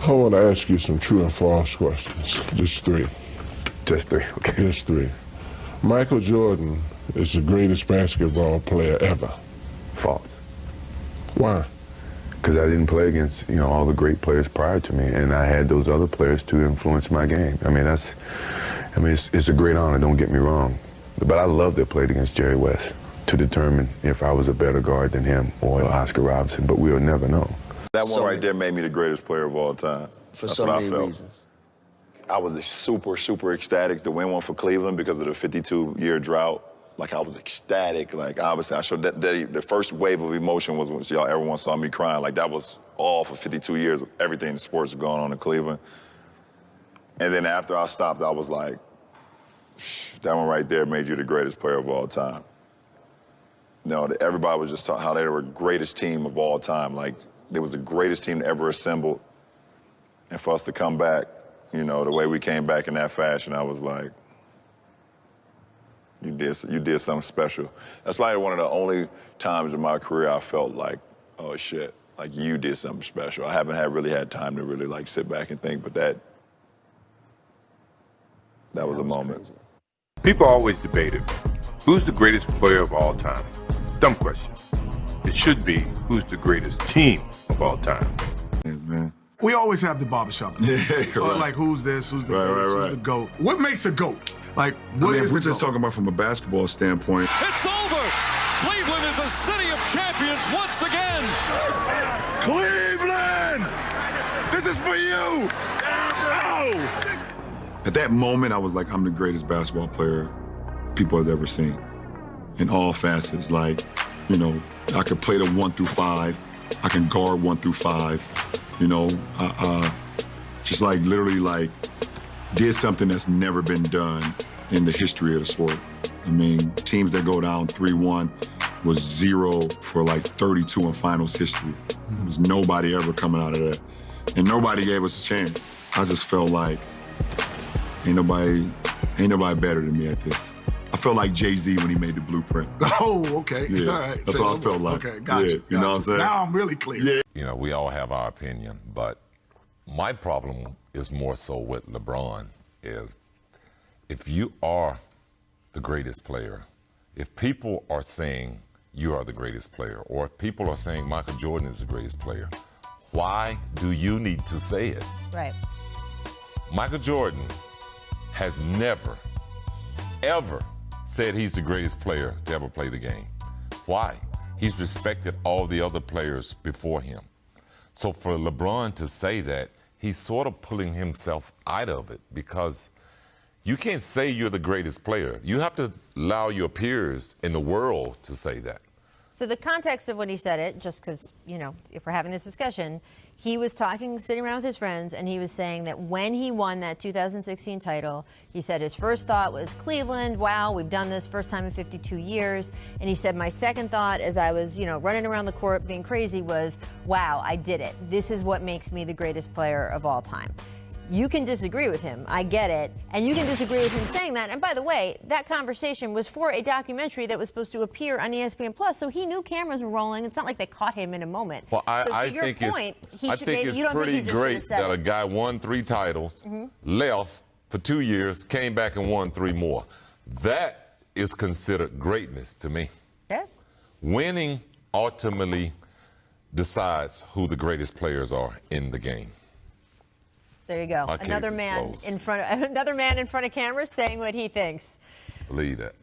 I want to ask you some true and false questions. Just three. Just three, okay. Just three. Michael Jordan is the greatest basketball player ever. False. Why? Because I didn't play against, all the great players prior to me, and I had those other players to influence my game. It's a great honor, don't get me wrong. But I love to have played against Jerry West to determine if I was a better guard than him or Oscar Robertson, but we'll never know. That one right there made me the greatest player of all time. For That's so what many I felt. reasons. I was super ecstatic to win one for Cleveland because of the 52-year drought. Like, I was ecstatic. Like, obviously, I showed that the first wave of emotion was when everyone saw me crying. Like, that was all for 52 years. Everything in sports was going on in Cleveland. And then after I stopped, I was like, that one right there made you the greatest player of all time. Everybody was just talking how they were the greatest team of all time. Like, they was the greatest team ever assembled. And for us to come back, the way we came back in that fashion, I was like, you did something special. That's probably one of the only times in my career I felt like, oh shit, like you did something special. I haven't really had time to really like sit back and think, but that was a moment. Crazy. People always debated, who's the greatest player of all time? Dumb question. It should be, who's the greatest team of all time? Yes, man. We always have the barbershop. Yeah, right. Like, who's this? Who's the greatest? Who's the GOAT? What makes a GOAT? Like, what is if we're the just GOAT? talking about from a basketball standpoint. It's over! Cleveland is a city of champions once again! Cleveland! This is for you! Oh! At that moment, I was like, I'm the greatest basketball player people have ever seen. In all facets, like, I could play the 1 through 5. I can guard 1 through 5. Just like literally like did something that's never been done in the history of the sport. I mean, teams that go down 3-1 was 0 for like 32 in finals history. There was nobody ever coming out of that. And nobody gave us a chance. I just felt like ain't nobody better than me at this. I felt like Jay-Z when he made the blueprint. Oh, okay. Yeah, all right. that's what I felt like. Okay, gotcha. Yeah, you know what I'm saying? Now I'm really clear. Yeah. We all have our opinion, but my problem is more so with LeBron is if you are the greatest player, if people are saying you are the greatest player, or if people are saying Michael Jordan is the greatest player, why do you need to say it? Right. Michael Jordan has never, ever said he's the greatest player to ever play the game. Why? He's respected all the other players before him. So for LeBron to say that, he's sort of pulling himself out of it because you can't say you're the greatest player. You have to allow your peers in the world to say that. So the context of when he said it, just because, if we're having this discussion, he was sitting around with his friends, and he was saying that when he won that 2016 title, he said his first thought was Cleveland, wow, we've done this first time in 52 years. And he said, my second thought as I was, running around the court being crazy was, wow, I did it. This is what makes me the greatest player of all time. You can disagree with him, I get it, and you can disagree with him saying that. And by the way, that conversation was for a documentary that was supposed to appear on ESPN Plus, so he knew cameras were rolling. It's not like they caught him in a moment. Well, I think it's pretty great that a guy won 3 titles, left for 2 years, came back and won 3 more. That is considered greatness to me. Yeah. Winning ultimately decides who the greatest players are in the game. There you go. Another man in front of cameras saying what he thinks. Believe that.